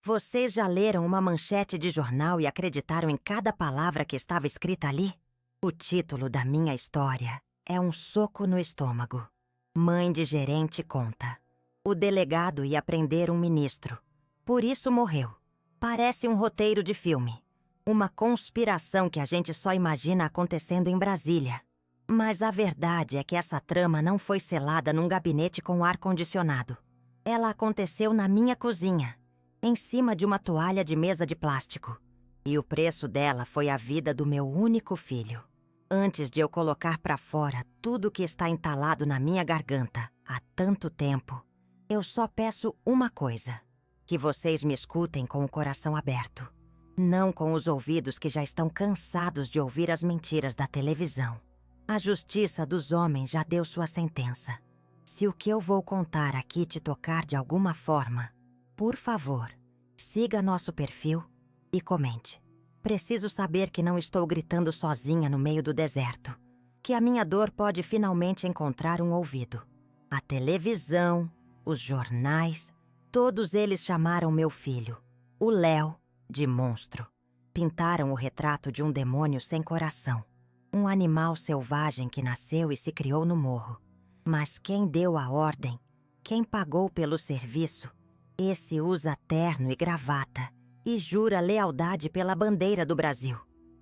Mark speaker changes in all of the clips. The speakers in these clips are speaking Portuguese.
Speaker 1: Vocês já leram uma manchete de jornal e acreditaram em cada palavra que estava escrita ali? O título da minha história é um soco no estômago. Mãe de gerente conta. O delegado ia prender um ministro. Por isso morreu. Parece um roteiro de filme. Uma conspiração que a gente só imagina acontecendo em Brasília. Mas a verdade é que essa trama não foi selada num gabinete com ar-condicionado. Ela aconteceu na minha cozinha, em cima de uma toalha de mesa de plástico. E o preço dela foi a vida do meu único filho. Antes de eu colocar pra fora tudo que está entalado na minha garganta há tanto tempo, eu só peço uma coisa: que vocês me escutem com o coração aberto, não com os ouvidos que já estão cansados de ouvir as mentiras da televisão. A justiça dos homens já deu sua sentença. Se o que eu vou contar aqui te tocar de alguma forma, por favor, siga nosso perfil e comente. Preciso saber que não estou gritando sozinha no meio do deserto, que a minha dor pode finalmente encontrar um ouvido. A televisão, os jornais, todos eles chamaram meu filho, o Léo, de monstro. Pintaram o retrato de um demônio sem coração, um animal selvagem que nasceu e se criou no morro. Mas quem deu a ordem, quem pagou pelo serviço, esse usa terno e gravata e jura lealdade pela bandeira do Brasil.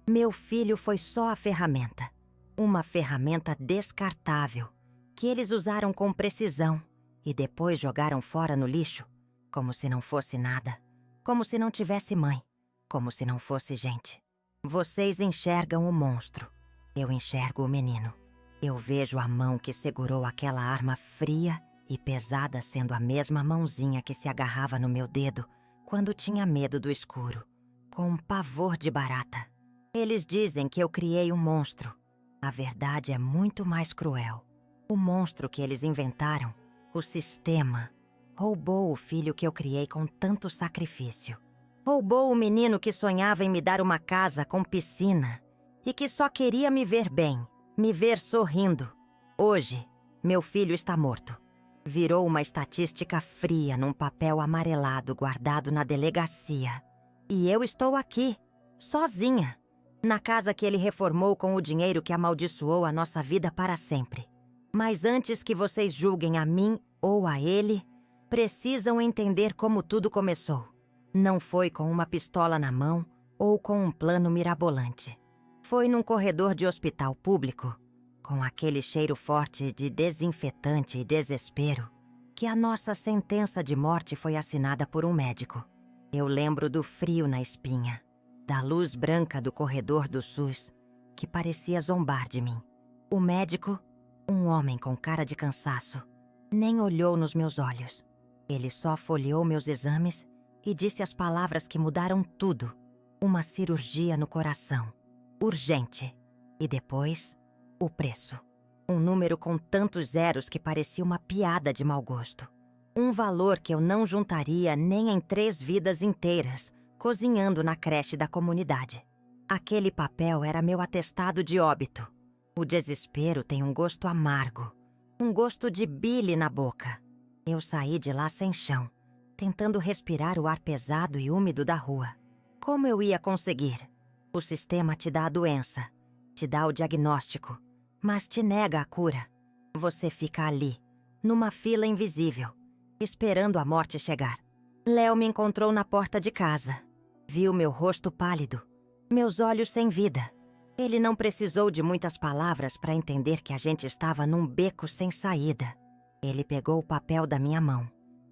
Speaker 1: Meu filho foi só a ferramenta, uma ferramenta descartável, que eles usaram com precisão e depois jogaram fora no lixo, como se não fosse nada, como se não tivesse mãe, como se não fosse gente. Vocês enxergam o monstro, eu enxergo o menino. Eu vejo a mão que segurou aquela arma fria e pesada sendo a mesma mãozinha que se agarrava no meu dedo quando tinha medo do escuro, com um pavor de barata. Eles dizem que eu criei um monstro. A verdade é muito mais cruel. O monstro que eles inventaram, o sistema, roubou o filho que eu criei com tanto sacrifício. Roubou o menino que sonhava em me dar uma casa com piscina e que só queria me ver bem, me ver sorrindo. Hoje, meu filho está morto. Virou uma estatística fria num papel amarelado guardado na delegacia. E eu estou aqui, sozinha, na casa que ele reformou com o dinheiro que amaldiçoou a nossa vida para sempre. Mas antes que vocês julguem a mim ou a ele, precisam entender como tudo começou. Não foi com uma pistola na mão ou com um plano mirabolante. Foi num corredor de hospital público, com aquele cheiro forte de desinfetante e desespero, que a nossa sentença de morte foi assinada por um médico. Eu lembro do frio na espinha, da luz branca do corredor do SUS, que parecia zombar de mim. O médico, um homem com cara de cansaço, nem olhou nos meus olhos. Ele só folheou meus exames e disse as palavras que mudaram tudo. Uma cirurgia no coração. Urgente. E depois, o preço. Um número com tantos zeros que parecia uma piada de mau gosto. Um valor que eu não juntaria nem em 3 vidas inteiras, cozinhando na creche da comunidade. Aquele papel era meu atestado de óbito. O desespero tem um gosto amargo, um gosto de bile na boca. Eu saí de lá sem chão, tentando respirar o ar pesado e úmido da rua. Como eu ia conseguir? O sistema te dá a doença, te dá o diagnóstico, mas te nega a cura. Você fica ali, numa fila invisível, esperando a morte chegar. Léo me encontrou na porta de casa. Viu meu rosto pálido, meus olhos sem vida. Ele não precisou de muitas palavras para entender que a gente estava num beco sem saída. Ele pegou o papel da minha mão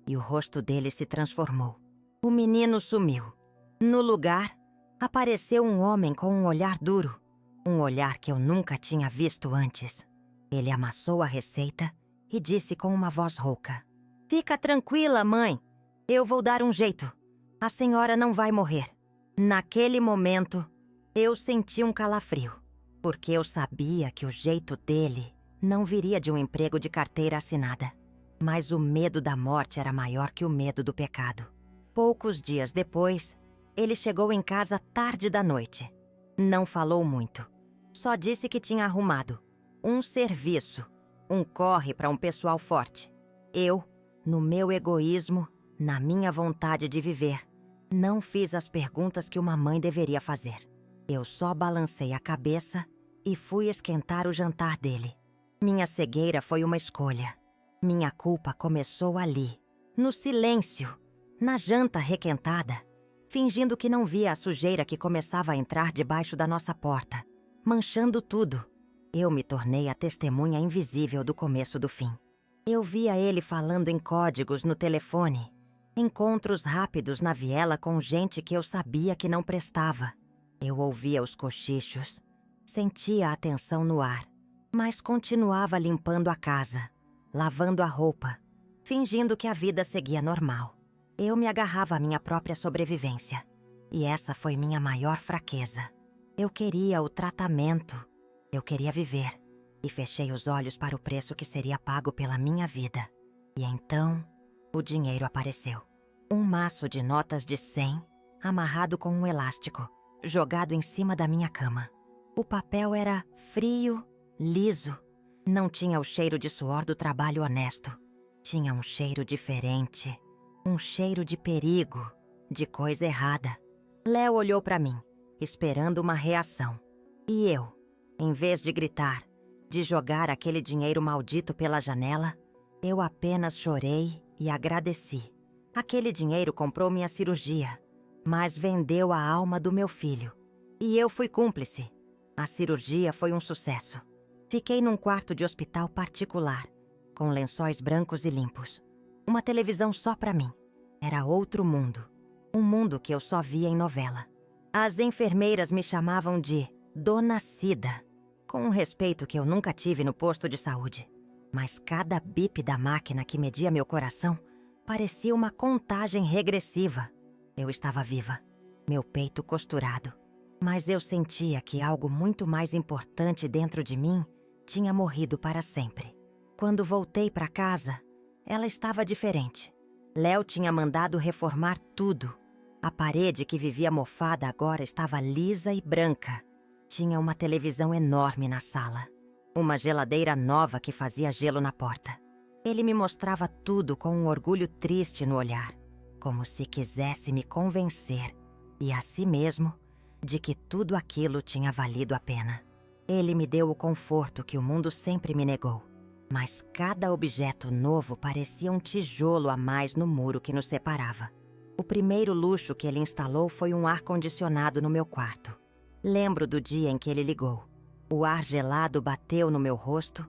Speaker 1: e o rosto dele se transformou. O menino sumiu. No lugar, apareceu um homem com um olhar duro, um olhar que eu nunca tinha visto antes. Ele amassou a receita e disse com uma voz rouca: "Fica tranquila, mãe. Eu vou dar um jeito. A senhora não vai morrer." Naquele momento, eu senti um calafrio, porque eu sabia que o jeito dele não viria de um emprego de carteira assinada. Mas o medo da morte era maior que o medo do pecado. Poucos dias depois, ele chegou em casa tarde da noite. Não falou muito. Só disse que tinha arrumado um serviço, um corre para um pessoal forte. Eu, no meu egoísmo, na minha vontade de viver, Não fiz as perguntas que uma mãe deveria fazer. Eu só balancei a cabeça e fui esquentar o jantar dele. Minha cegueira foi uma escolha. Minha culpa começou ali, no silêncio, na janta requentada, fingindo que não via a sujeira que começava a entrar debaixo da nossa porta, manchando tudo. Eu me tornei a testemunha invisível do começo do fim. Eu via ele falando em códigos no telefone, encontros rápidos na viela com gente que eu sabia que não prestava. Eu ouvia os cochichos, sentia a tensão no ar, mas continuava limpando a casa, lavando a roupa, fingindo que a vida seguia normal. Eu me agarrava à minha própria sobrevivência, e essa foi minha maior fraqueza. Eu queria o tratamento, eu queria viver, e fechei os olhos para o preço que seria pago pela minha vida. E então, o dinheiro apareceu. Um maço de notas de 100, amarrado com um elástico, jogado em cima da minha cama. O papel era frio, liso. Não tinha o cheiro de suor do trabalho honesto. Tinha um cheiro diferente. Um cheiro de perigo, de coisa errada. Léo olhou para mim, esperando uma reação. E eu, em vez de gritar, de jogar aquele dinheiro maldito pela janela, eu apenas chorei e agradeci. Aquele dinheiro comprou minha cirurgia, mas vendeu a alma do meu filho. E eu fui cúmplice. A cirurgia foi um sucesso. Fiquei num quarto de hospital particular, com lençóis brancos e limpos. Uma televisão só pra mim. Era outro mundo. Um mundo que eu só via em novela. As enfermeiras me chamavam de Dona Cida, com um respeito que eu nunca tive no posto de saúde. Mas cada bip da máquina que media meu coração parecia uma contagem regressiva. Eu estava viva, meu peito costurado. Mas eu sentia que algo muito mais importante dentro de mim tinha morrido para sempre. Quando voltei para casa, ela estava diferente. Léo tinha mandado reformar tudo. A parede que vivia mofada agora estava lisa e branca. Tinha uma televisão enorme na sala. Uma geladeira nova que fazia gelo na porta. Ele me mostrava tudo com um orgulho triste no olhar, como se quisesse me convencer, e a si mesmo, de que tudo aquilo tinha valido a pena. Ele me deu o conforto que o mundo sempre me negou, mas cada objeto novo parecia um tijolo a mais no muro que nos separava. O primeiro luxo que ele instalou foi um ar-condicionado no meu quarto. Lembro do dia em que ele ligou. O ar gelado bateu no meu rosto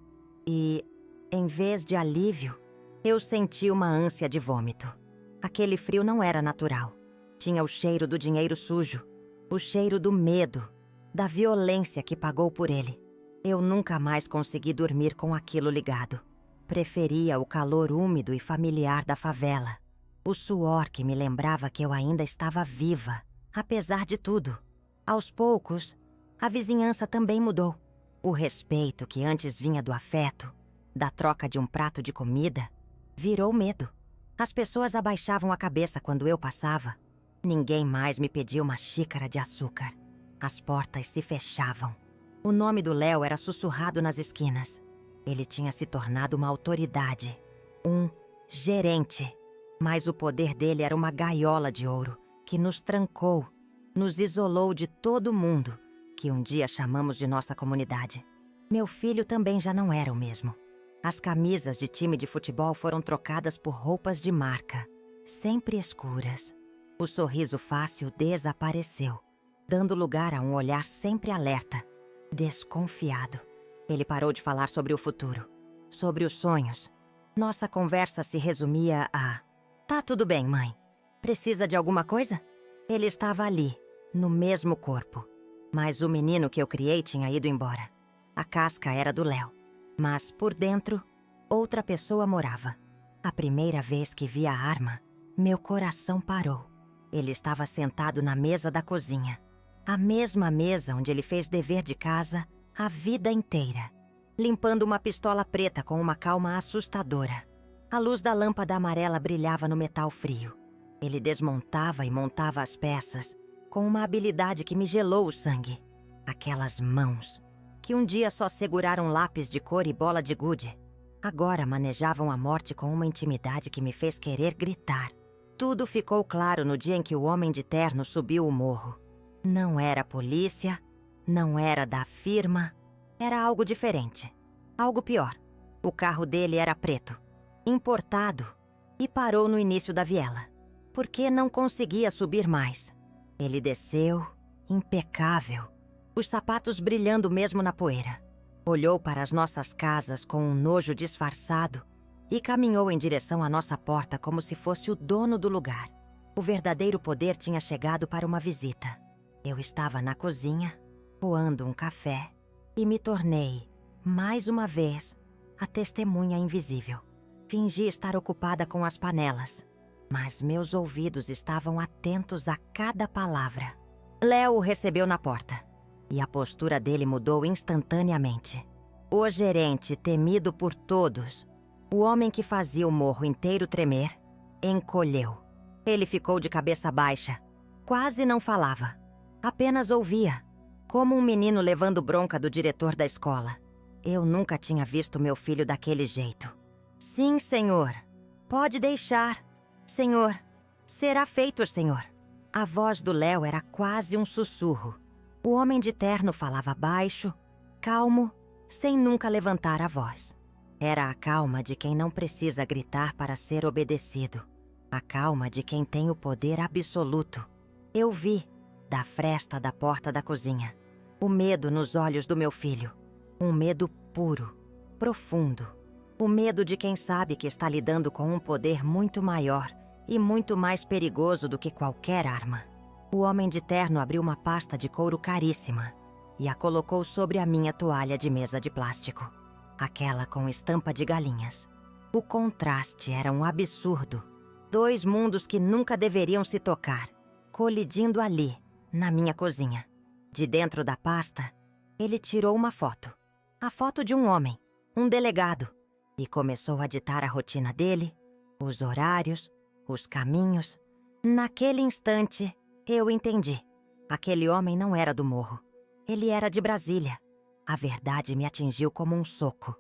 Speaker 1: e, em vez de alívio, eu senti uma ânsia de vômito. Aquele frio não era natural. Tinha o cheiro do dinheiro sujo, o cheiro do medo, da violência que pagou por ele. Eu nunca mais consegui dormir com aquilo ligado. Preferia o calor úmido e familiar da favela. O suor que me lembrava que eu ainda estava viva, apesar de tudo. Aos poucos, a vizinhança também mudou. O respeito que antes vinha do afeto, da troca de um prato de comida, virou medo. As pessoas abaixavam a cabeça quando eu passava. Ninguém mais me pedia uma xícara de açúcar. As portas se fechavam. O nome do Léo era sussurrado nas esquinas. Ele tinha se tornado uma autoridade, um gerente. Mas o poder dele era uma gaiola de ouro que nos trancou, nos isolou de todo mundo que um dia chamamos de nossa comunidade. Meu filho também já não era o mesmo. As camisas de time de futebol foram trocadas por roupas de marca, sempre escuras. O sorriso fácil desapareceu, dando lugar a um olhar sempre alerta, desconfiado. Ele parou de falar sobre o futuro, sobre os sonhos. Nossa conversa se resumia a: "Tá tudo bem, mãe. Precisa de alguma coisa?" Ele estava ali, no mesmo corpo. Mas o menino que eu criei tinha ido embora. A casca era do Léo. Mas, por dentro, outra pessoa morava. A primeira vez que vi a arma, meu coração parou. Ele estava sentado na mesa da cozinha. A mesma mesa onde ele fez dever de casa a vida inteira. Limpando uma pistola preta com uma calma assustadora. A luz da lâmpada amarela brilhava no metal frio. Ele desmontava e montava as peças com uma habilidade que me gelou o sangue. Aquelas mãos, que um dia só seguraram lápis de cor e bola de gude, agora manejavam a morte com uma intimidade que me fez querer gritar. Tudo ficou claro no dia em que o homem de terno subiu o morro. Não era a polícia, não era da firma, era algo diferente. Algo pior. O carro dele era preto, importado, e parou no início da viela, porque não conseguia subir mais. Ele desceu, impecável, os sapatos brilhando mesmo na poeira. Olhou para as nossas casas com um nojo disfarçado e caminhou em direção à nossa porta como se fosse o dono do lugar. O verdadeiro poder tinha chegado para uma visita. Eu estava na cozinha, coando um café, e me tornei, mais uma vez, a testemunha invisível. Fingi estar ocupada com as panelas, mas meus ouvidos estavam atentos a cada palavra. Léo o recebeu na porta, e a postura dele mudou instantaneamente. O gerente, temido por todos, o homem que fazia o morro inteiro tremer, encolheu. Ele ficou de cabeça baixa, quase não falava, apenas ouvia, como um menino levando bronca do diretor da escola. Eu nunca tinha visto meu filho daquele jeito. Sim, senhor. Pode deixar. Senhor. Será feito, senhor. A voz do Léo era quase um sussurro. O homem de terno falava baixo, calmo, sem nunca levantar a voz. Era a calma de quem não precisa gritar para ser obedecido. A calma de quem tem o poder absoluto. Eu vi, da fresta da porta da cozinha, o medo nos olhos do meu filho. Um medo puro, profundo. O medo de quem sabe que está lidando com um poder muito maior e muito mais perigoso do que qualquer arma. O homem de terno abriu uma pasta de couro caríssima e a colocou sobre a minha toalha de mesa de plástico. Aquela com estampa de galinhas. O contraste era um absurdo. Dois mundos que nunca deveriam se tocar, colidindo ali, na minha cozinha. De dentro da pasta, ele tirou uma foto. A foto de um homem, um delegado. E começou a ditar a rotina dele, os horários, os caminhos. Naquele instante, eu entendi. Aquele homem não era do morro. Ele era de Brasília. A verdade me atingiu como um soco.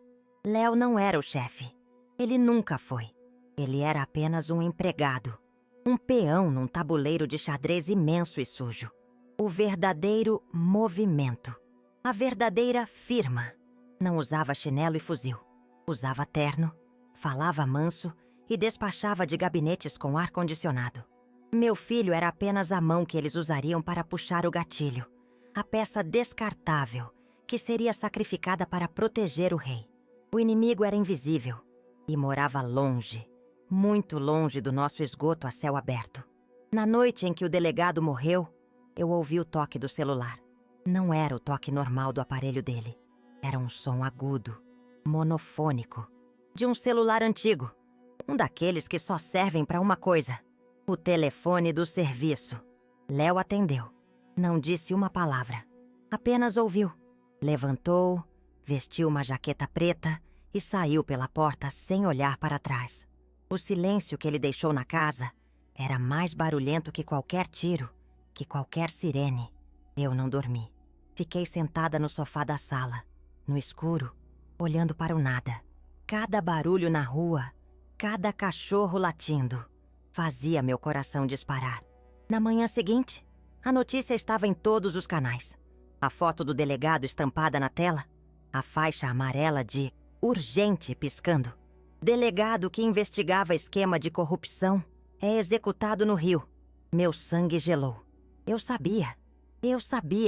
Speaker 1: Léo não era o chefe. Ele nunca foi. Ele era apenas um empregado. Um peão num tabuleiro de xadrez imenso e sujo. O verdadeiro movimento. A verdadeira firma. Não usava chinelo e fuzil. Usava terno, falava manso e despachava de gabinetes com ar-condicionado. Meu filho era apenas a mão que eles usariam para puxar o gatilho. A peça descartável que seria sacrificada para proteger o rei. O inimigo era invisível e morava longe, muito longe do nosso esgoto a céu aberto. Na noite em que o delegado morreu, eu ouvi o toque do celular. Não era o toque normal do aparelho dele. Era um som agudo, monofônico, de um celular antigo, um daqueles que só servem para uma coisa: o telefone do serviço. Léo atendeu. Não disse uma palavra. Apenas ouviu. Levantou, vestiu uma jaqueta preta e saiu pela porta sem olhar para trás. O silêncio que ele deixou na casa era mais barulhento que qualquer tiro, que qualquer sirene. Eu não dormi. Fiquei sentada no sofá da sala, no escuro, olhando para o nada. Cada barulho na rua, cada cachorro latindo, fazia meu coração disparar. Na manhã seguinte, a notícia estava em todos os canais. A foto do delegado estampada na tela, a faixa amarela de urgente piscando. Delegado que investigava esquema de corrupção é executado no Rio. Meu sangue gelou. Eu sabia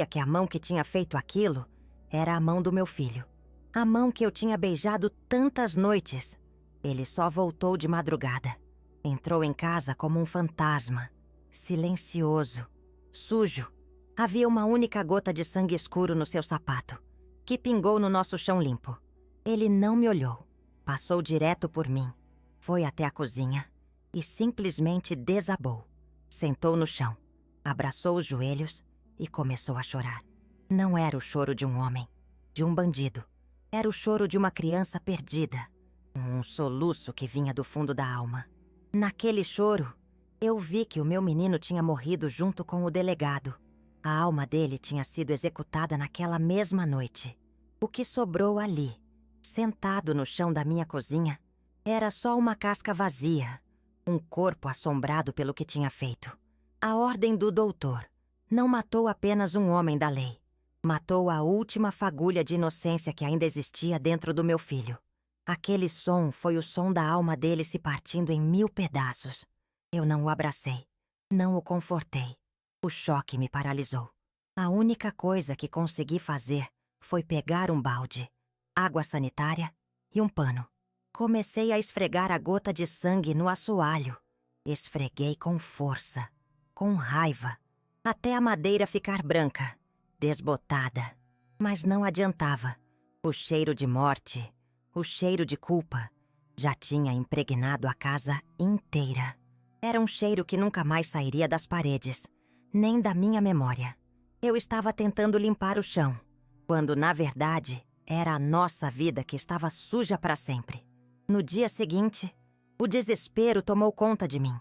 Speaker 1: que a mão que tinha feito aquilo era a mão do meu filho. A mão que eu tinha beijado tantas noites. Ele só voltou de madrugada. Entrou em casa como um fantasma, silencioso, sujo. Havia uma única gota de sangue escuro no seu sapato, que pingou no nosso chão limpo. Ele não me olhou. Passou direto por mim. Foi até a cozinha e simplesmente desabou. Sentou no chão, abraçou os joelhos e começou a chorar. Não era o choro de um homem, de um bandido. Era o choro de uma criança perdida. Um soluço que vinha do fundo da alma. Naquele choro, eu vi que o meu menino tinha morrido junto com o delegado. A alma dele tinha sido executada naquela mesma noite. O que sobrou ali, sentado no chão da minha cozinha, era só uma casca vazia, Um corpo assombrado pelo que tinha feito. A ordem do doutor não matou apenas um homem da lei. Matou a última fagulha de inocência que ainda existia dentro do meu filho. Aquele som foi o som da alma dele se partindo em 1000 pedaços. Eu não o abracei. Não o confortei. O choque me paralisou. A única coisa que consegui fazer foi pegar um balde, água sanitária e um pano. Comecei a esfregar a gota de sangue no assoalho. Esfreguei com força, com raiva, até a madeira ficar branca, desbotada. Mas não adiantava. O cheiro de morte, o cheiro de culpa, já tinha impregnado a casa inteira. Era um cheiro que nunca mais sairia das paredes, nem da minha memória. Eu estava tentando limpar o chão, quando, na verdade, era a nossa vida que estava suja para sempre. No dia seguinte, o desespero tomou conta de mim.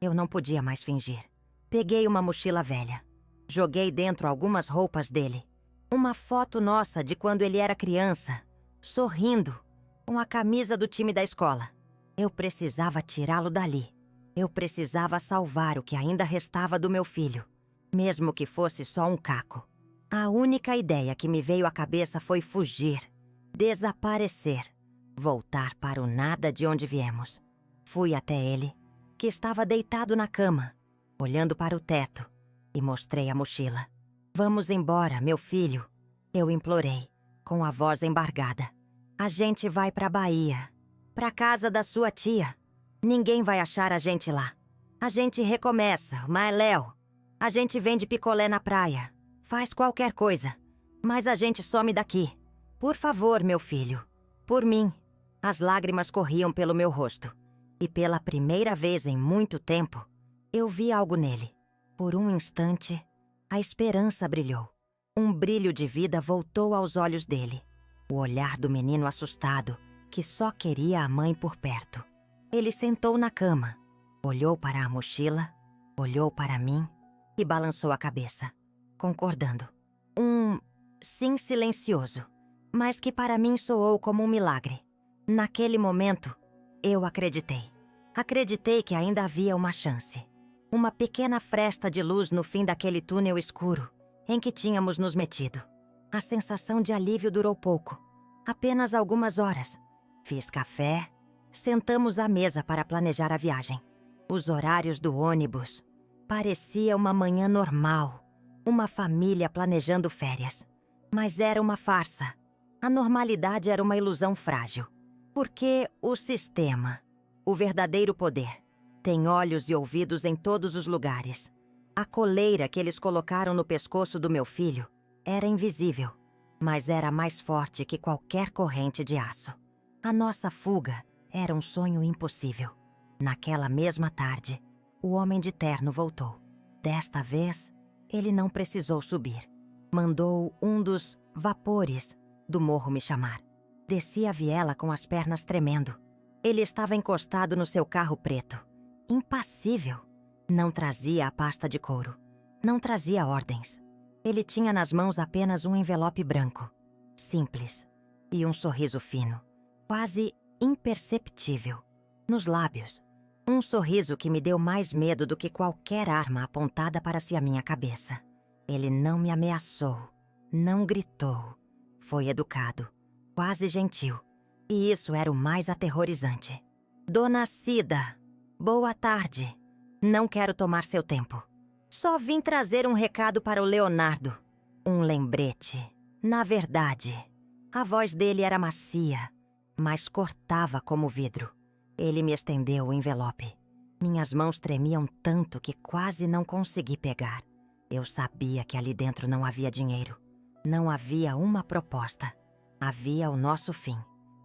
Speaker 1: Eu não podia mais fingir. Peguei uma mochila velha. Joguei dentro algumas roupas dele. Uma foto nossa de quando ele era criança, sorrindo, com a camisa do time da escola. Eu precisava tirá-lo dali. Eu precisava salvar o que ainda restava do meu filho, mesmo que fosse só um caco. A única ideia que me veio à cabeça foi fugir, desaparecer, voltar para o nada de onde viemos. Fui até ele, que estava deitado na cama, olhando para o teto, e mostrei a mochila. "Vamos embora, meu filho", eu implorei, com a voz embargada. "A gente vai para a Bahia, para casa da sua tia. Ninguém vai achar a gente lá. A gente recomeça, mas Léo, a gente vende picolé na praia, faz qualquer coisa, mas a gente some daqui. Por favor, meu filho, por mim." As lágrimas corriam pelo meu rosto, e pela primeira vez em muito tempo, eu vi algo nele. Por um instante, a esperança brilhou. Um brilho de vida voltou aos olhos dele. O olhar do menino assustado, que só queria a mãe por perto. Ele sentou na cama, olhou para a mochila, olhou para mim e balançou a cabeça, concordando. Um sim silencioso, mas que para mim soou como um milagre. Naquele momento, eu acreditei. Acreditei que ainda havia uma chance. Uma pequena fresta de luz no fim daquele túnel escuro em que tínhamos nos metido. A sensação de alívio durou pouco, apenas algumas horas. Fiz café, sentamos à mesa para planejar a viagem. Os horários do ônibus. Parecia uma manhã normal, uma família planejando férias. Mas era uma farsa. A normalidade era uma ilusão frágil. Porque o sistema, o verdadeiro poder, tem olhos e ouvidos em todos os lugares. A coleira que eles colocaram no pescoço do meu filho era invisível, mas era mais forte que qualquer corrente de aço. A nossa fuga era um sonho impossível. Naquela mesma tarde, o homem de terno voltou. Desta vez, ele não precisou subir. Mandou um dos vapores do morro me chamar. Desci a viela com as pernas tremendo. Ele estava encostado no seu carro preto, impassível. Não trazia a pasta de couro. Não trazia ordens. Ele tinha nas mãos apenas um envelope branco, simples, e um sorriso fino, quase imperceptível, nos lábios. Um sorriso que me deu mais medo do que qualquer arma apontada para a minha cabeça. Ele não me ameaçou, não gritou. Foi educado, quase gentil. E isso era o mais aterrorizante. "Dona Cida, boa tarde. Não quero tomar seu tempo. Só vim trazer um recado para o Leonardo. Um lembrete. Na verdade, a voz dele era macia, mas cortava como vidro. Ele me estendeu o envelope. Minhas mãos tremiam tanto que quase não consegui pegar. Eu sabia que ali dentro não havia dinheiro. Não havia uma proposta. Havia o nosso fim.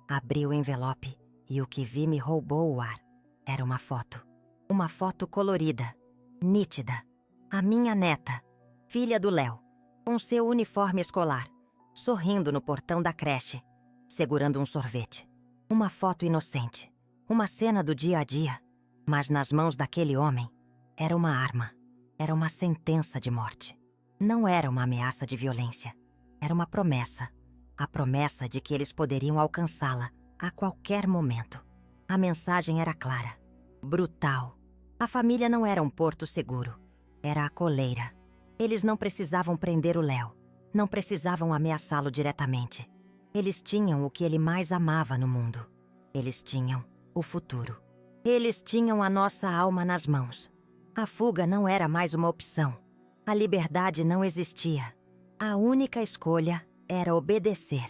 Speaker 1: Abri o envelope e o que vi me roubou o ar. Era uma foto. Uma foto colorida, nítida. A minha neta, filha do Léo, com seu uniforme escolar, sorrindo no portão da creche, segurando um sorvete. Uma foto inocente. Uma cena do dia a dia. Mas nas mãos daquele homem, era uma arma. Era uma sentença de morte. Não era uma ameaça de violência. Era uma promessa. A promessa de que eles poderiam alcançá-la a qualquer momento. A mensagem era clara. brutal. A família não era um porto seguro. Era a coleira. Eles não precisavam prender o Léo. Não precisavam ameaçá-lo diretamente. Eles tinham o que ele mais amava no mundo. Eles tinham o futuro. Eles tinham a nossa alma nas mãos. A fuga não era mais uma opção. A liberdade não existia. A única escolha era obedecer.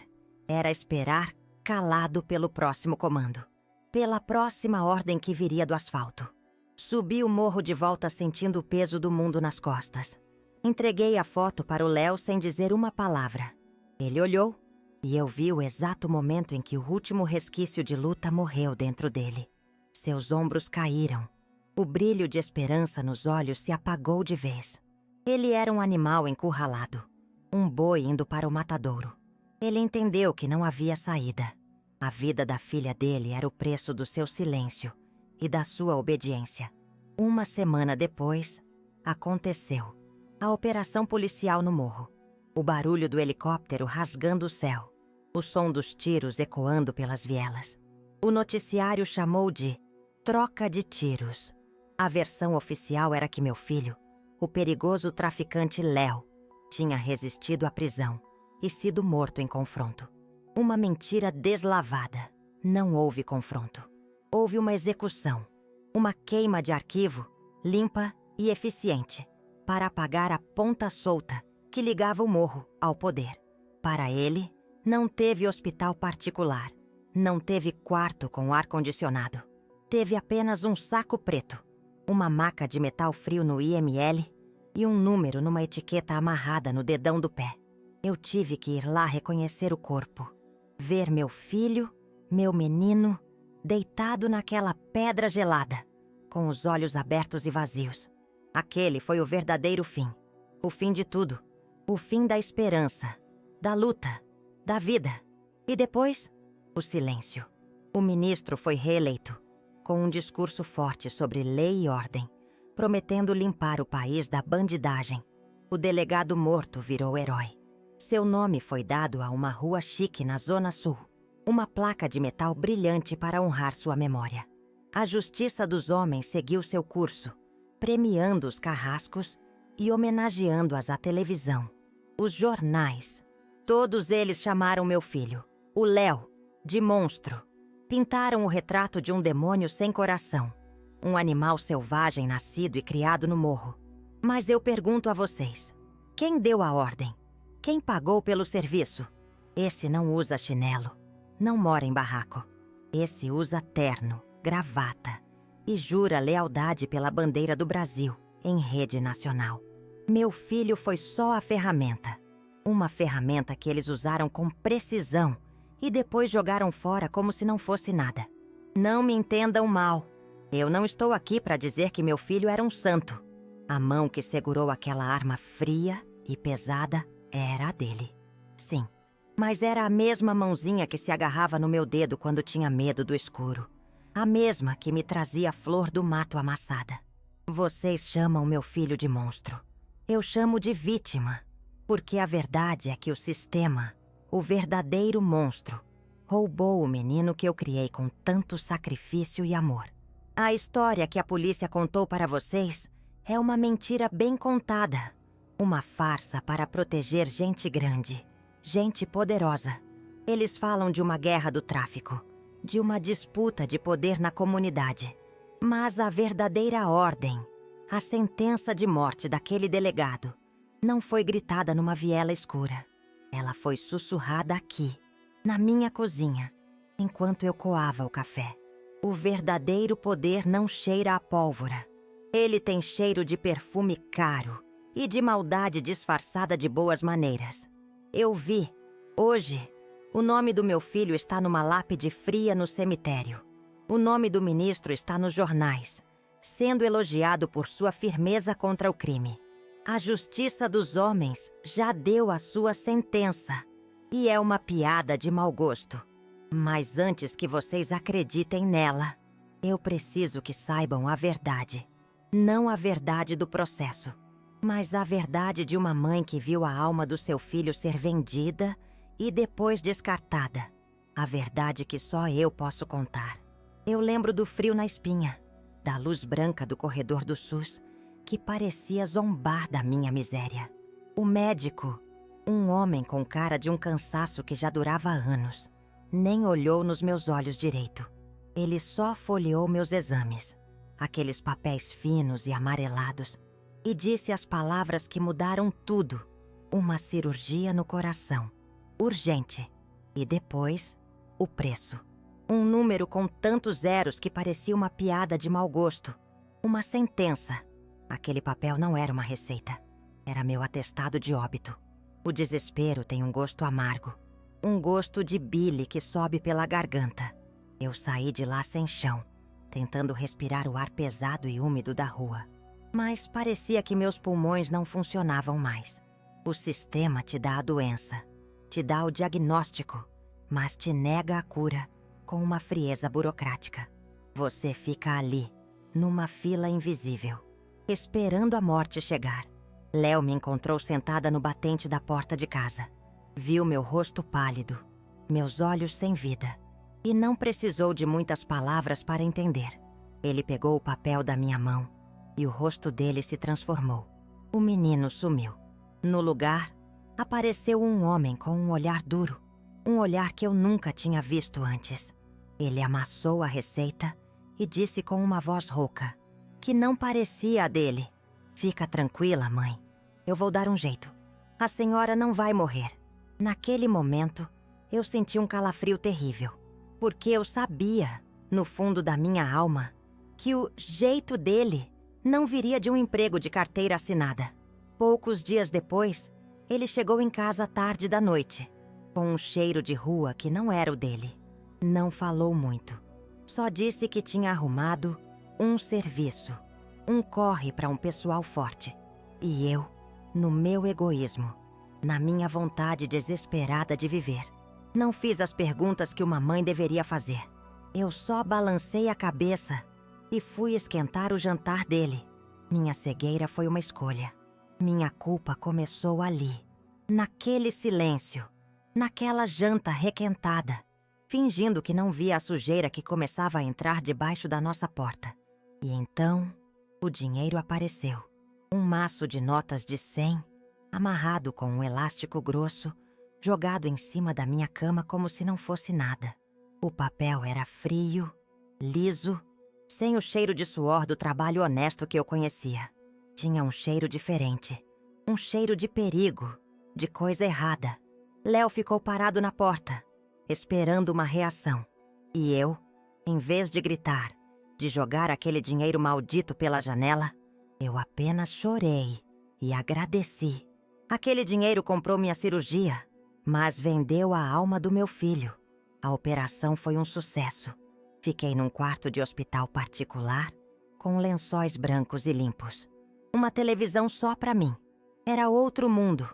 Speaker 1: Era esperar calado pelo próximo comando. Pela próxima ordem que viria do asfalto. Subi o morro de volta sentindo o peso do mundo nas costas. Entreguei a foto para o Léo sem dizer uma palavra. Ele olhou e eu vi o exato momento em que o último resquício de luta morreu dentro dele. Seus ombros caíram. O brilho de esperança nos olhos se apagou de vez. Ele era um animal encurralado. Um boi indo para o matadouro. Ele entendeu que não havia saída. A vida da filha dele era o preço do seu silêncio e da sua obediência. Uma semana depois, aconteceu. A operação policial no morro. O barulho do helicóptero rasgando o céu. O som dos tiros ecoando pelas vielas. O noticiário chamou de troca de tiros. A versão oficial era que meu filho, o perigoso traficante Léo, tinha resistido à prisão e sido morto em confronto. Uma mentira deslavada. Não houve confronto. Houve uma execução. Uma queima de arquivo, limpa e eficiente, para apagar a ponta solta que ligava o morro ao poder. Para ele, não teve hospital particular. Não teve quarto com ar-condicionado. Teve apenas um saco preto, uma maca de metal frio no IML e um número numa etiqueta amarrada no dedão do pé. Eu tive que ir lá reconhecer o corpo. Ver meu filho, meu menino, deitado naquela pedra gelada, com os olhos abertos e vazios. Aquele foi o verdadeiro fim. O fim de tudo. O fim da esperança, da luta, da vida. E depois, o silêncio. O ministro foi reeleito, com um discurso forte sobre lei e ordem, prometendo limpar o país da bandidagem. O delegado morto virou herói. Seu nome foi dado a uma rua chique na Zona Sul. Uma placa de metal brilhante para honrar sua memória. A justiça dos homens seguiu seu curso, premiando os carrascos e homenageando-as à televisão. Os jornais. Todos eles chamaram meu filho, o Léo, de monstro. Pintaram o retrato de um demônio sem coração. Um animal selvagem nascido e criado no morro. Mas eu pergunto a vocês, quem deu a ordem? Quem pagou pelo serviço? Esse não usa chinelo, não mora em barraco. Esse usa terno, gravata e jura lealdade pela bandeira do Brasil em rede nacional. Meu filho foi só a ferramenta. Uma ferramenta que eles usaram com precisão e depois jogaram fora como se não fosse nada. Não me entendam mal. Eu não estou aqui para dizer que meu filho era um santo. A mão que segurou aquela arma fria e pesada era a dele. Sim, mas era a mesma mãozinha que se agarrava no meu dedo quando tinha medo do escuro. A mesma que me trazia a flor do mato amassada. Vocês chamam meu filho de monstro. Eu chamo de vítima, porque a verdade é que o sistema, o verdadeiro monstro, roubou o menino que eu criei com tanto sacrifício e amor. A história que a polícia contou para vocês é uma mentira bem contada. Uma farsa para proteger gente grande, gente poderosa. Eles falam de uma guerra do tráfico, de uma disputa de poder na comunidade. Mas a verdadeira ordem, a sentença de morte daquele delegado, não foi gritada numa viela escura. Ela foi sussurrada aqui, na minha cozinha, enquanto eu coava o café. O verdadeiro poder não cheira a pólvora. Ele tem cheiro de perfume caro e de maldade disfarçada de boas maneiras. Eu vi, hoje, o nome do meu filho está numa lápide fria no cemitério. O nome do ministro está nos jornais, sendo elogiado por sua firmeza contra o crime. A justiça dos homens já deu a sua sentença. E é uma piada de mau gosto. Mas antes que vocês acreditem nela, eu preciso que saibam a verdade. Não a verdade do processo, mas a verdade de uma mãe que viu a alma do seu filho ser vendida e depois descartada. A verdade que só eu posso contar. Eu lembro do frio na espinha, da luz branca do corredor do SUS, que parecia zombar da minha miséria. O médico, um homem com cara de um cansaço que já durava anos, nem olhou nos meus olhos direito. Ele só folheou meus exames, aqueles papéis finos e amarelados, e disse as palavras que mudaram tudo. Uma cirurgia no coração, urgente. E depois, o preço. Um número com tantos zeros que parecia uma piada de mau gosto. Uma sentença. Aquele papel não era uma receita. Era meu atestado de óbito. O desespero tem um gosto amargo. Um gosto de bile que sobe pela garganta. Eu saí de lá sem chão, tentando respirar o ar pesado e úmido da rua. Mas parecia que meus pulmões não funcionavam mais. O sistema te dá a doença, te dá o diagnóstico, mas te nega a cura com uma frieza burocrática. Você fica ali, numa fila invisível, esperando a morte chegar. Léo me encontrou sentada no batente da porta de casa. Viu meu rosto pálido, meus olhos sem vida, e não precisou de muitas palavras para entender. Ele pegou o papel da minha mão e o rosto dele se transformou. O menino sumiu. No lugar, apareceu um homem com um olhar duro, um olhar que eu nunca tinha visto antes. Ele amassou a receita e disse com uma voz rouca, que não parecia a dele: "Fica tranquila, mãe. Eu vou dar um jeito. A senhora não vai morrer." Naquele momento, eu senti um calafrio terrível, porque eu sabia, no fundo da minha alma, que o jeito dele não viria de um emprego de carteira assinada. Poucos dias depois, ele chegou em casa tarde da noite, com um cheiro de rua que não era o dele. Não falou muito. Só disse que tinha arrumado um serviço, um corre para um pessoal forte. E eu, no meu egoísmo, na minha vontade desesperada de viver, não fiz as perguntas que uma mãe deveria fazer. Eu só balancei a cabeça e fui esquentar o jantar dele. Minha cegueira foi uma escolha. Minha culpa começou ali, naquele silêncio, naquela janta requentada, fingindo que não via a sujeira que começava a entrar debaixo da nossa porta. E então, o dinheiro apareceu. Um maço de notas de 100, amarrado com um elástico grosso, jogado em cima da minha cama como se não fosse nada. O papel era frio, liso, sem o cheiro de suor do trabalho honesto que eu conhecia. Tinha um cheiro diferente, um cheiro de perigo, de coisa errada. Léo ficou parado na porta, esperando uma reação. E eu, em vez de gritar, de jogar aquele dinheiro maldito pela janela, eu apenas chorei e agradeci. Aquele dinheiro comprou minha cirurgia, mas vendeu a alma do meu filho. A operação foi um sucesso. Fiquei num quarto de hospital particular, com lençóis brancos e limpos. Uma televisão só pra mim. Era outro mundo.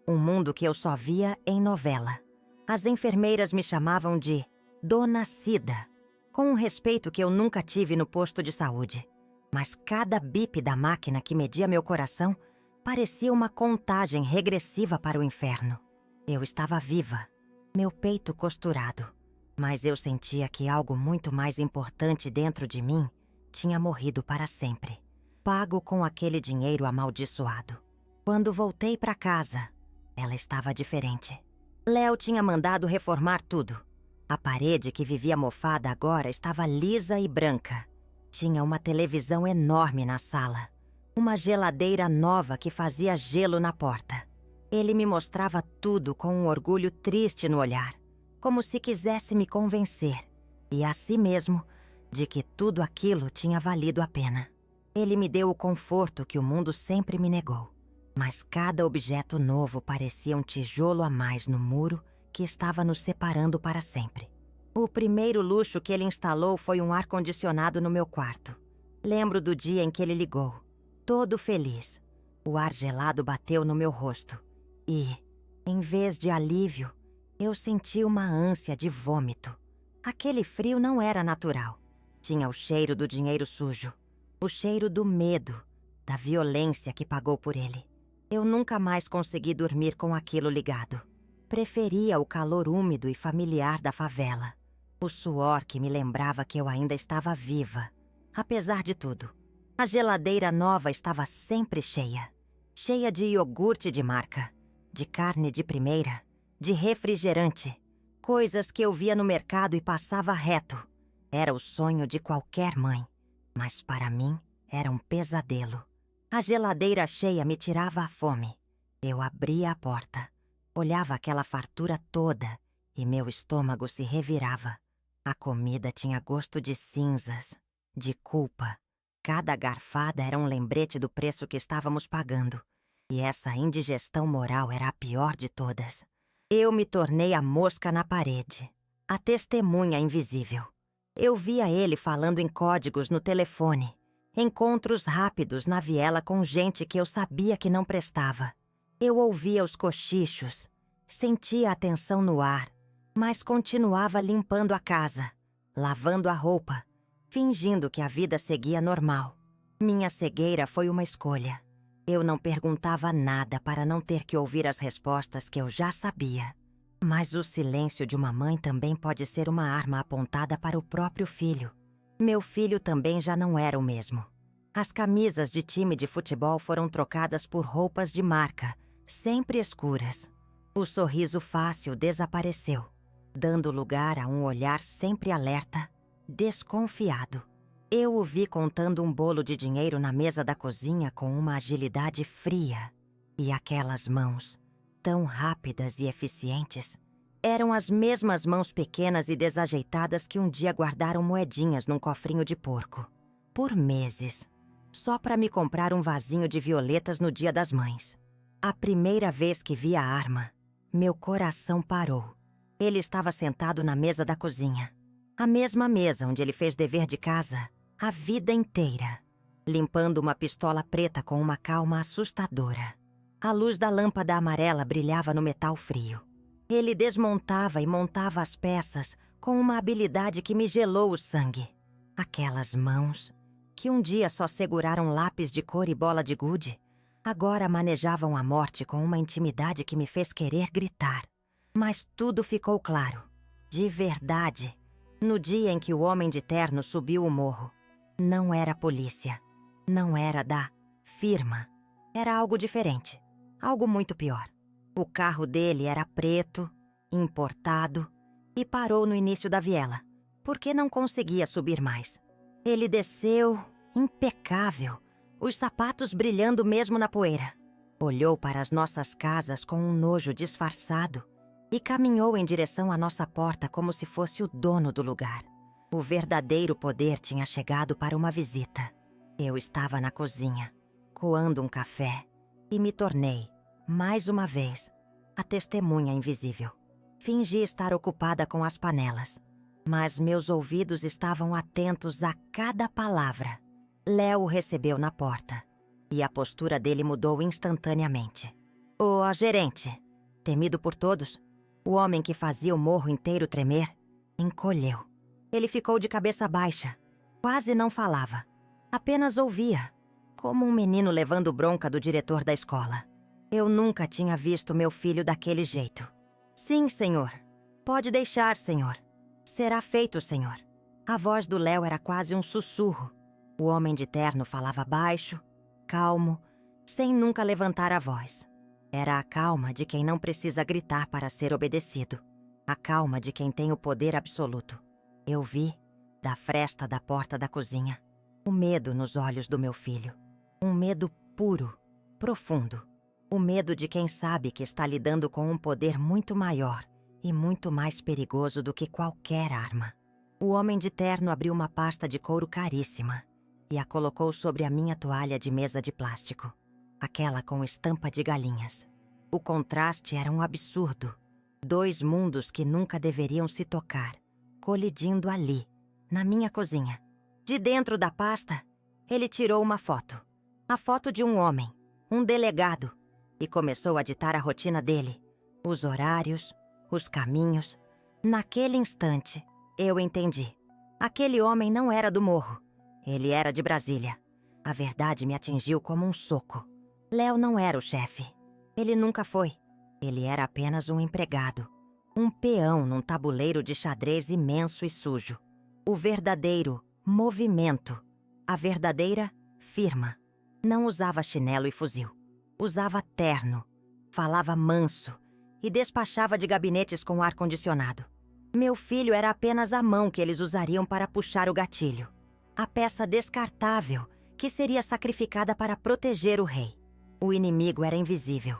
Speaker 1: Um mundo que eu só via em novela. As enfermeiras me chamavam de Dona Cida, com um respeito que eu nunca tive no posto de saúde. Mas cada bip da máquina que media meu coração parecia uma contagem regressiva para o inferno. Eu estava viva, meu peito costurado, mas eu sentia que algo muito mais importante dentro de mim tinha morrido para sempre, pago com aquele dinheiro amaldiçoado. Quando voltei para casa, ela estava diferente. Léo tinha mandado reformar tudo. A parede que vivia mofada agora estava lisa e branca. Tinha uma televisão enorme na sala, uma geladeira nova que fazia gelo na porta. Ele me mostrava tudo com um orgulho triste no olhar, como se quisesse me convencer, e a si mesmo, de que tudo aquilo tinha valido a pena. Ele me deu o conforto que o mundo sempre me negou, mas cada objeto novo parecia um tijolo a mais no muro que estava nos separando para sempre. O primeiro luxo que ele instalou foi um ar-condicionado no meu quarto. Lembro do dia em que ele ligou, todo feliz. O ar gelado bateu no meu rosto e, em vez de alívio, eu senti uma ânsia de vômito. Aquele frio não era natural. Tinha o cheiro do dinheiro sujo, o cheiro do medo, da violência que pagou por ele. Eu nunca mais consegui dormir com aquilo ligado. Preferia o calor úmido e familiar da favela. O suor que me lembrava que eu ainda estava viva apesar de tudo. A geladeira nova estava sempre cheia. Cheia de iogurte de marca, de carne de primeira, de refrigerante. Coisas que eu via no mercado e passava reto. Era o sonho de qualquer mãe. Mas para mim, era um pesadelo. A geladeira cheia me tirava a fome. Eu abria a porta, olhava aquela fartura toda e meu estômago se revirava. A comida tinha gosto de cinzas, de culpa. Cada garfada era um lembrete do preço que estávamos pagando. E essa indigestão moral era a pior de todas. Eu me tornei a mosca na parede, a testemunha invisível. Eu via ele falando em códigos no telefone, encontros rápidos na viela com gente que eu sabia que não prestava. Eu ouvia os cochichos, sentia a tensão no ar, mas continuava limpando a casa, lavando a roupa, fingindo que a vida seguia normal. Minha cegueira foi uma escolha. Eu não perguntava nada para não ter que ouvir as respostas que eu já sabia. Mas o silêncio de uma mãe também pode ser uma arma apontada para o próprio filho. Meu filho também já não era o mesmo. As camisas de time de futebol foram trocadas por roupas de marca, sempre escuras. O sorriso fácil desapareceu, dando lugar a um olhar sempre alerta, desconfiado. Eu o vi contando um bolo de dinheiro na mesa da cozinha com uma agilidade fria. E aquelas mãos, tão rápidas e eficientes, eram as mesmas mãos pequenas e desajeitadas que um dia guardaram moedinhas num cofrinho de porco. Por meses. Só para me comprar um vasinho de violetas no Dia das Mães. A primeira vez que vi a arma, meu coração parou. Ele estava sentado na mesa da cozinha. A mesma mesa onde ele fez dever de casa a vida inteira, limpando uma pistola preta com uma calma assustadora. A luz da lâmpada amarela brilhava no metal frio. Ele desmontava e montava as peças com uma habilidade que me gelou o sangue. Aquelas mãos, que um dia só seguraram lápis de cor e bola de gude, agora manejavam a morte com uma intimidade que me fez querer gritar. Mas tudo ficou claro, de verdade, no dia em que o homem de terno subiu o morro. Não era a polícia. Não era da firma. Era algo diferente. Algo muito pior. O carro dele era preto, importado, e parou no início da viela, porque não conseguia subir mais. Ele desceu, impecável, os sapatos brilhando mesmo na poeira. Olhou para as nossas casas com um nojo disfarçado e caminhou em direção à nossa porta como se fosse o dono do lugar. O verdadeiro poder tinha chegado para uma visita. Eu estava na cozinha, coando um café, e me tornei, mais uma vez, a testemunha invisível. Fingi estar ocupada com as panelas, mas meus ouvidos estavam atentos a cada palavra. Léo o recebeu na porta, e a postura dele mudou instantaneamente. O gerente, temido por todos, o homem que fazia o morro inteiro tremer, encolheu. Ele ficou de cabeça baixa, quase não falava, apenas ouvia, como um menino levando bronca do diretor da escola. Eu nunca tinha visto meu filho daquele jeito. Sim, senhor. Pode deixar, senhor. Será feito, senhor. A voz do Léo era quase um sussurro. O homem de terno falava baixo, calmo, sem nunca levantar a voz. Era a calma de quem não precisa gritar para ser obedecido. A calma de quem tem o poder absoluto. Eu vi, da fresta da porta da cozinha, o medo nos olhos do meu filho. Um medo puro, profundo. O medo de quem sabe que está lidando com um poder muito maior e muito mais perigoso do que qualquer arma. O homem de terno abriu uma pasta de couro caríssima e a colocou sobre a minha toalha de mesa de plástico, aquela com estampa de galinhas. O contraste era um absurdo. Dois mundos que nunca deveriam se tocar, colidindo ali, na minha cozinha. De dentro da pasta, ele tirou uma foto. A foto de um homem, um delegado, e começou a ditar a rotina dele, os horários, os caminhos. Naquele instante, eu entendi. Aquele homem não era do morro. Ele era de Brasília. A verdade me atingiu como um soco. Léo não era o chefe. Ele nunca foi. Ele era apenas um empregado. Um peão num tabuleiro de xadrez imenso e sujo. O verdadeiro movimento A verdadeira firma. Não usava chinelo e fuzil. Usava terno. Falava manso. E despachava de gabinetes com ar-condicionado. Meu filho era apenas a mão que eles usariam para puxar o gatilho. A peça descartável que seria sacrificada para proteger o rei. O inimigo era invisível.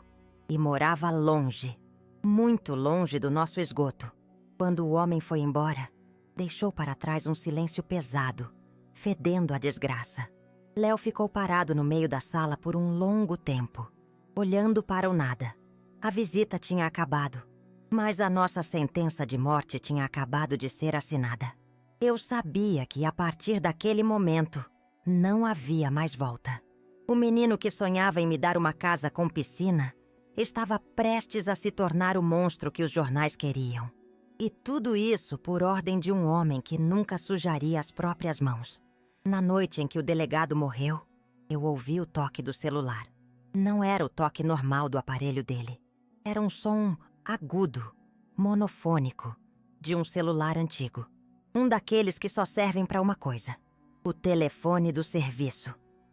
Speaker 1: E morava longe. Muito longe do nosso esgoto. Quando o homem foi embora, deixou para trás um silêncio pesado, fedendo a desgraça. Léo ficou parado no meio da sala por um longo tempo, olhando para o nada. A visita tinha acabado, mas a nossa sentença de morte tinha acabado de ser assinada. Eu sabia que, a partir daquele momento, não havia mais volta. O menino que sonhava em me dar uma casa com piscina estava prestes a se tornar o monstro que os jornais queriam. E tudo isso por ordem de um homem que nunca sujaria as próprias mãos. Na noite em que o delegado morreu, eu ouvi o toque do celular. Não era o toque normal do aparelho dele. Era um som agudo, monofônico, de um celular antigo. Um daqueles que só servem para uma coisa: o telefone do serviço.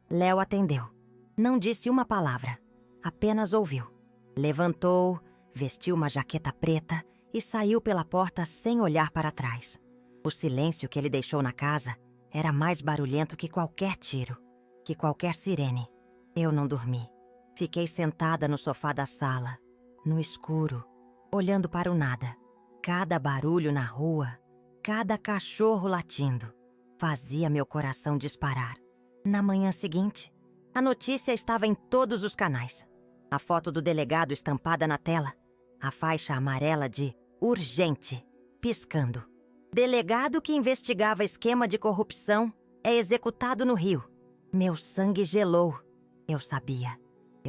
Speaker 1: Léo atendeu. Não disse uma palavra, apenas ouviu. Levantou, vestiu uma jaqueta preta e saiu pela porta sem olhar para trás. O silêncio que ele deixou na casa era mais barulhento que qualquer tiro, que qualquer sirene. Eu não dormi. Fiquei sentada no sofá da sala, no escuro, olhando para o nada. Cada barulho na rua, cada cachorro latindo, fazia meu coração disparar. Na manhã seguinte, a notícia estava em todos os canais. A foto do delegado estampada na tela, a faixa amarela de urgente, piscando. Delegado que investigava esquema de corrupção é executado no Rio. Meu sangue gelou. Eu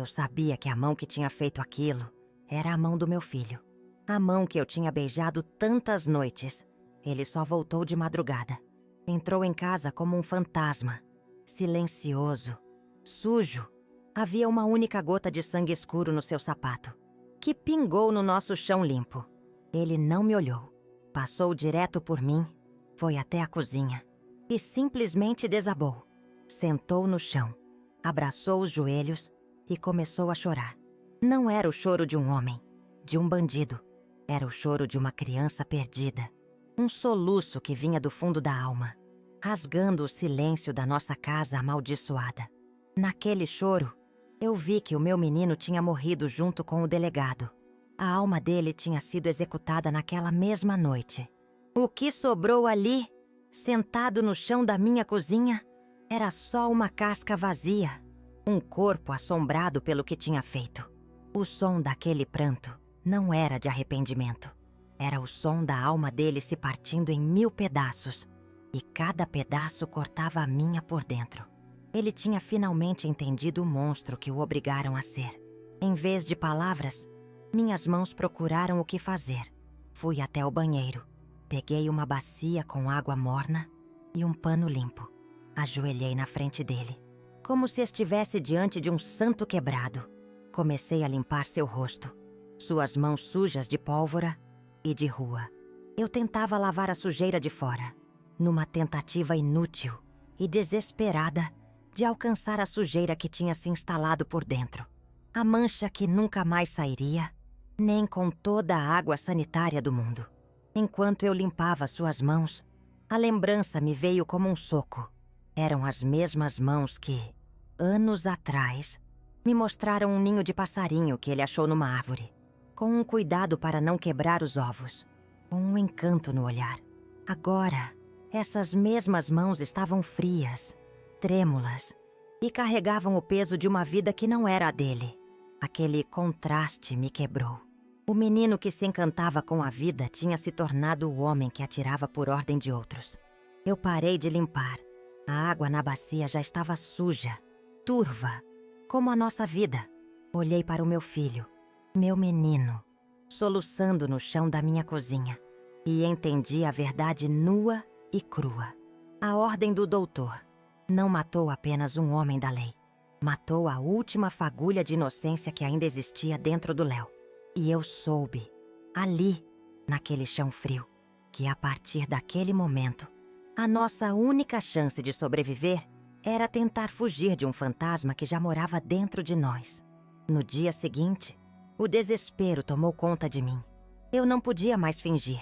Speaker 1: sabia que a mão que tinha feito aquilo era a mão do meu filho. A mão que eu tinha beijado tantas noites. Ele só voltou de madrugada. Entrou em casa como um fantasma, silencioso, sujo. Havia uma única gota de sangue escuro no seu sapato, que pingou no nosso chão limpo. Ele não me olhou. Passou direto por mim, foi até a cozinha e simplesmente desabou. Sentou no chão, abraçou os joelhos e começou a chorar. Não era o choro de um homem, de um bandido. Era o choro de uma criança perdida. Um soluço que vinha do fundo da alma, rasgando o silêncio da nossa casa amaldiçoada. Naquele choro, eu vi que o meu menino tinha morrido junto com o delegado. A alma dele tinha sido executada naquela mesma noite. O que sobrou ali, sentado no chão da minha cozinha, era só uma casca vazia, um corpo assombrado pelo que tinha feito. O som daquele pranto não era de arrependimento. Era o som da alma dele se partindo em 1000 pedaços, e cada pedaço cortava a minha por dentro. Ele tinha finalmente entendido o monstro que o obrigaram a ser. Em vez de palavras, minhas mãos procuraram o que fazer. Fui até o banheiro. Peguei uma bacia com água morna e um pano limpo. Ajoelhei na frente dele, como se estivesse diante de um santo quebrado. Comecei a limpar seu rosto, suas mãos sujas de pólvora e de rua. Eu tentava lavar a sujeira de fora, numa tentativa inútil e desesperada de alcançar a sujeira que tinha se instalado por dentro. A mancha que nunca mais sairia, nem com toda a água sanitária do mundo. Enquanto eu limpava suas mãos, a lembrança me veio como um soco. Eram as mesmas mãos que, anos atrás, me mostraram um ninho de passarinho que ele achou numa árvore, com um cuidado para não quebrar os ovos, com um encanto no olhar. Agora, essas mesmas mãos estavam frias, trêmulas, e carregavam o peso de uma vida que não era a dele. Aquele contraste me quebrou. O menino que se encantava com a vida tinha se tornado o homem que atirava por ordem de outros. Eu parei de limpar. A água na bacia já estava suja, turva, como a nossa vida. Olhei para o meu filho, meu menino, soluçando no chão da minha cozinha, e entendi a verdade nua e crua. A ordem do doutor não matou apenas um homem da lei. Matou a última fagulha de inocência que ainda existia dentro do Léo. E eu soube, ali, naquele chão frio, que a partir daquele momento, a nossa única chance de sobreviver Era tentar fugir de um fantasma que já morava dentro de nós. No dia seguinte, o desespero tomou conta de mim. Eu não podia mais fingir.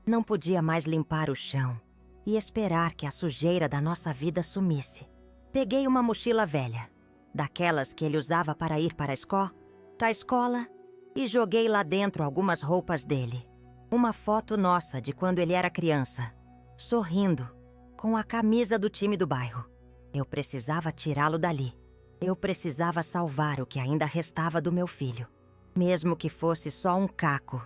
Speaker 1: Não podia mais limpar o chão e esperar que a sujeira da nossa vida sumisse. Peguei uma mochila velha, daquelas que ele usava para ir para a escola, e joguei lá dentro algumas roupas dele. Uma foto nossa de quando ele era criança, sorrindo, com a camisa do time do bairro. Eu precisava tirá-lo dali. Eu precisava salvar o que ainda restava do meu filho. Mesmo que fosse só um caco,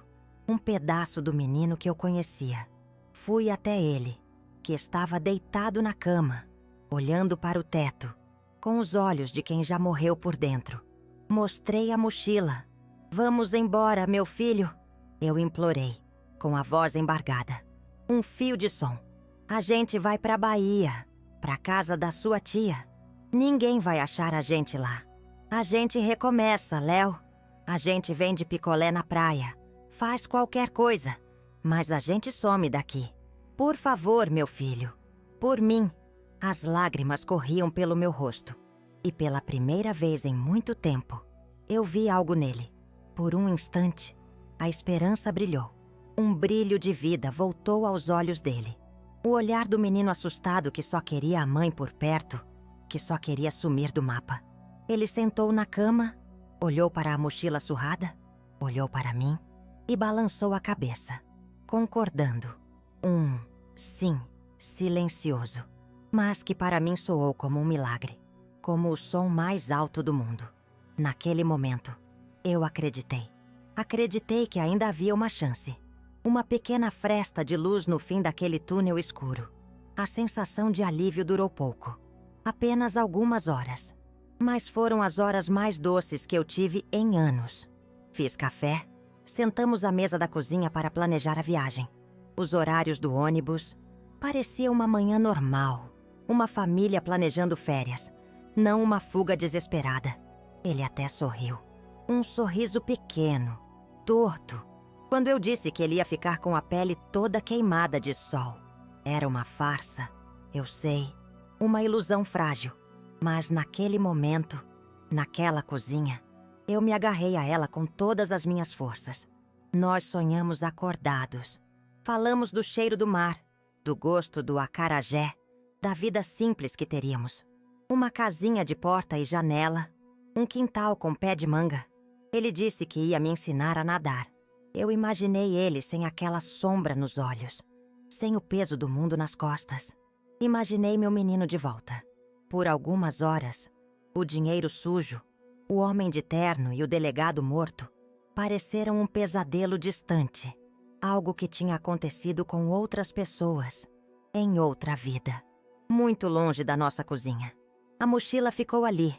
Speaker 1: um pedaço do menino que eu conhecia. Fui até ele, que estava deitado na cama, olhando para o teto, com os olhos de quem já morreu por dentro. Mostrei a mochila. "Vamos embora, meu filho", eu implorei, com a voz embargada. Um fio de som. "A gente vai pra Bahia, pra casa da sua tia. Ninguém vai achar a gente lá. A gente recomeça, Léo. A gente vende picolé na praia, faz qualquer coisa, mas a gente some daqui. Por favor, meu filho, por mim." As lágrimas corriam pelo meu rosto. E pela primeira vez em muito tempo, eu vi algo nele. Por um instante, a esperança brilhou. Um brilho de vida voltou aos olhos dele. O olhar do menino assustado que só queria a mãe por perto, que só queria sumir do mapa. Ele sentou na cama, olhou para a mochila surrada, olhou para mim e balançou a cabeça, concordando. Sim, silencioso, mas que para mim soou como um milagre, como o som mais alto do mundo. Naquele momento, eu acreditei. Acreditei que ainda havia uma chance. Uma pequena fresta de luz no fim daquele túnel escuro. A sensação de alívio durou pouco. Apenas algumas horas. Mas foram as horas mais doces que eu tive em anos. Fiz café, sentamos à mesa da cozinha para planejar a viagem. Os horários do ônibus. Parecia uma manhã normal. Uma família planejando férias. Não uma fuga desesperada. Ele até sorriu. Um sorriso pequeno, torto, quando eu disse que ele ia ficar com a pele toda queimada de sol. Era uma farsa, eu sei, uma ilusão frágil. Mas naquele momento, naquela cozinha, eu me agarrei a ela com todas as minhas forças. Nós sonhamos acordados. Falamos do cheiro do mar, do gosto do acarajé, da vida simples que teríamos. Uma casinha de porta e janela, um quintal com pé de manga. Ele disse que ia me ensinar a nadar. Eu imaginei ele sem aquela sombra nos olhos, sem o peso do mundo nas costas. Imaginei meu menino de volta. Por algumas horas, o dinheiro sujo, o homem de terno e o delegado morto pareceram um pesadelo distante, algo que tinha acontecido com outras pessoas, em outra vida, muito longe da nossa cozinha. A mochila ficou ali,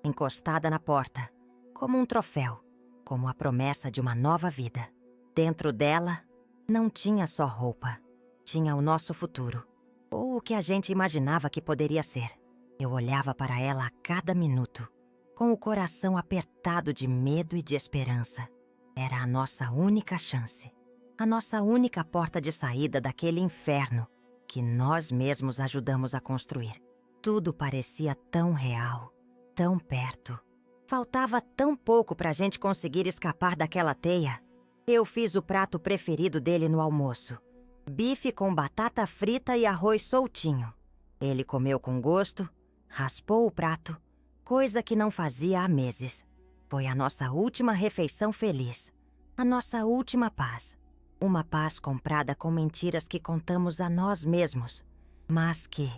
Speaker 1: encostada na porta, como um troféu, como a promessa de uma nova vida. Dentro dela, não tinha só roupa, tinha o nosso futuro, ou o que a gente imaginava que poderia ser. Eu olhava para ela a cada minuto, com o coração apertado de medo e de esperança. Era a nossa única chance, a nossa única porta de saída daquele inferno que nós mesmos ajudamos a construir. Tudo parecia tão real, tão perto. Faltava tão pouco para a gente conseguir escapar daquela teia. Eu fiz o prato preferido dele no almoço. Bife com batata frita e arroz soltinho. Ele comeu com gosto, raspou o prato, coisa que não fazia há meses. Foi a nossa última refeição feliz, a nossa última paz. Uma paz comprada com mentiras que contamos a nós mesmos, mas que,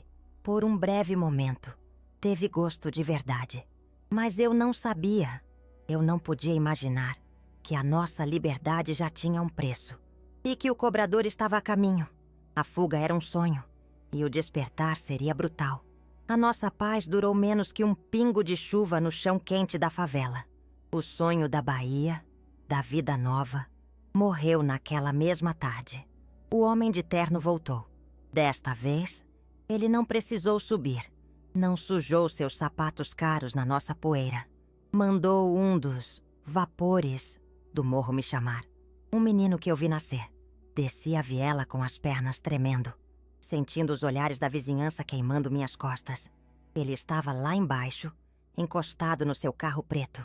Speaker 1: por um breve momento, teve gosto de verdade. Mas eu não sabia, eu não podia imaginar que a nossa liberdade já tinha um preço e que o cobrador estava a caminho. A fuga era um sonho e o despertar seria brutal. A nossa paz durou menos que um pingo de chuva no chão quente da favela. O sonho da Bahia, da vida nova, morreu naquela mesma tarde. O homem de terno voltou. Desta vez, ele não precisou subir. Não sujou seus sapatos caros na nossa poeira. Mandou um dos vapores do morro me chamar. Um menino que eu vi nascer. Desci a viela com as pernas tremendo, sentindo os olhares da vizinhança queimando minhas costas. Ele estava lá embaixo, encostado no seu carro preto,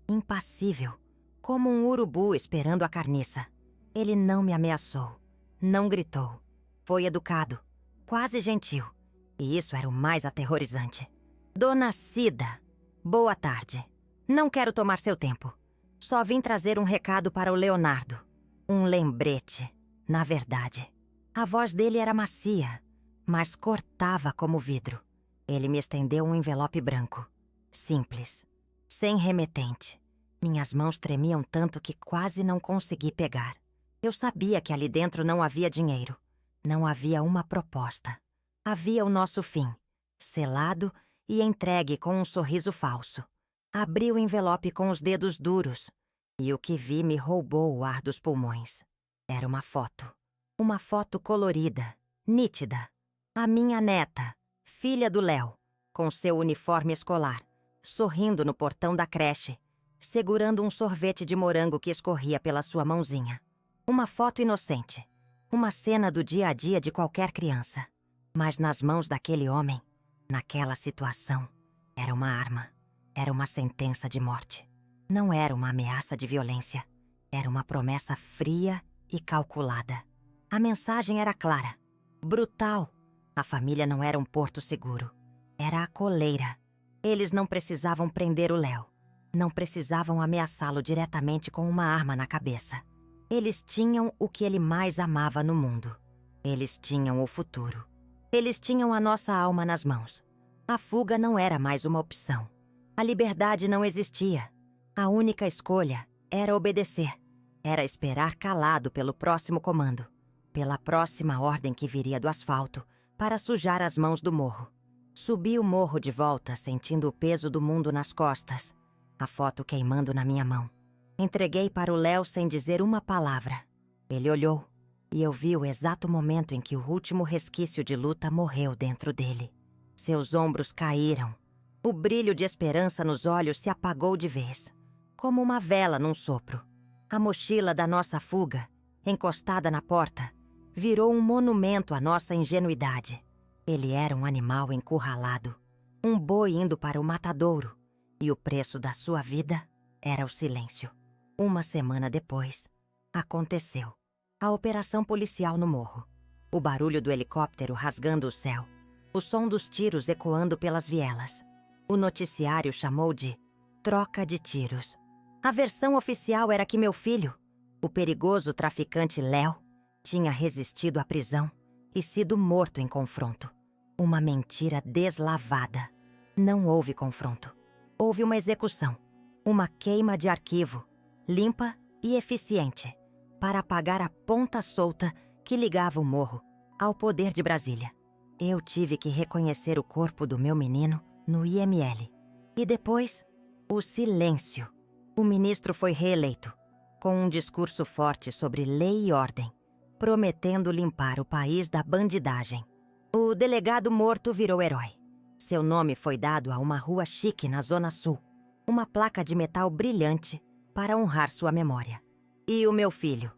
Speaker 1: impassível, como um urubu esperando a carniça. Ele não me ameaçou, não gritou. Foi educado, quase gentil. E isso era o mais aterrorizante. Dona Cida, boa tarde. Não quero tomar seu tempo. Só vim trazer um recado para o Leonardo. Um lembrete, na verdade. A voz dele era macia, mas cortava como vidro. Ele me estendeu um envelope branco. Simples, sem remetente. Minhas mãos tremiam tanto que quase não consegui pegar. Eu sabia que ali dentro não havia dinheiro. Não havia uma proposta. Havia o nosso fim, selado e entregue com um sorriso falso. Abri o envelope com os dedos duros e o que vi me roubou o ar dos pulmões. Era uma foto. Uma foto colorida, nítida. A minha neta, filha do Léo, com seu uniforme escolar, sorrindo no portão da creche, segurando um sorvete de morango que escorria pela sua mãozinha. Uma foto inocente. Uma cena do dia a dia de qualquer criança. Mas nas mãos daquele homem, naquela situação, era uma arma. Era uma sentença de morte. Não era uma ameaça de violência. Era uma promessa fria e calculada. A mensagem era clara, brutal. A família não era um porto seguro. Era a coleira. Eles não precisavam prender o Léo. Não precisavam ameaçá-lo diretamente com uma arma na cabeça. Eles tinham o que ele mais amava no mundo. Eles tinham o futuro. Eles tinham a nossa alma nas mãos. A fuga não era mais uma opção. A liberdade não existia. A única escolha era obedecer. Era esperar calado pelo próximo comando. Pela próxima ordem que viria do asfalto para sujar as mãos do morro. Subi o morro de volta, sentindo o peso do mundo nas costas. A foto queimando na minha mão. Entreguei para o Léo sem dizer uma palavra. Ele olhou e eu vi o exato momento em que o último resquício de luta morreu dentro dele. Seus ombros caíram. O brilho de esperança nos olhos se apagou de vez, como uma vela num sopro. A mochila da nossa fuga, encostada na porta, virou um monumento à nossa ingenuidade. Ele era um animal encurralado, um boi indo para o matadouro, e o preço da sua vida era o silêncio. Uma semana depois, aconteceu. A operação policial no morro. O barulho do helicóptero rasgando o céu. O som dos tiros ecoando pelas vielas. O noticiário chamou de troca de tiros. A versão oficial era que meu filho, o perigoso traficante Léo, tinha resistido à prisão e sido morto em confronto. Uma mentira deslavada. Não houve confronto. Houve uma execução. Uma queima de arquivo, limpa e eficiente, para apagar a ponta solta que ligava o morro ao poder de Brasília. Eu tive que reconhecer o corpo do meu menino no IML. E depois, o silêncio. O ministro foi reeleito, com um discurso forte sobre lei e ordem, prometendo limpar o país da bandidagem. O delegado morto virou herói. Seu nome foi dado a uma rua chique na Zona Sul, uma placa de metal brilhante para honrar sua memória. E o meu filho?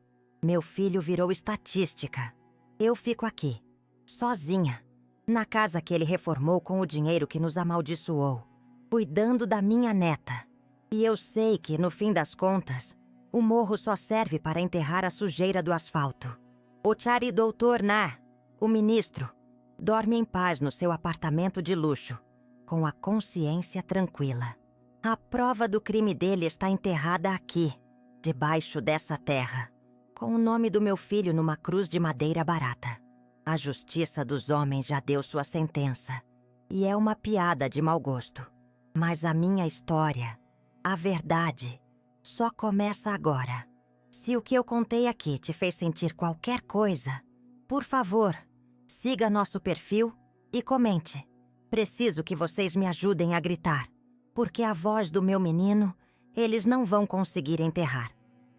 Speaker 1: Meu filho virou estatística. Eu fico aqui, sozinha, na casa que ele reformou com o dinheiro que nos amaldiçoou, cuidando da minha neta. E eu sei que, no fim das contas, o morro só serve para enterrar a sujeira do asfalto. O Chari Doutor Na, o ministro, dorme em paz no seu apartamento de luxo, com a consciência tranquila. A prova do crime dele está enterrada aqui, debaixo dessa terra, com o nome do meu filho numa cruz de madeira barata. A justiça dos homens já deu sua sentença, e é uma piada de mau gosto. Mas a minha história, a verdade, só começa agora. Se o que eu contei aqui te fez sentir qualquer coisa, por favor, siga nosso perfil e comente. Preciso que vocês me ajudem a gritar, porque a voz do meu menino eles não vão conseguir enterrar.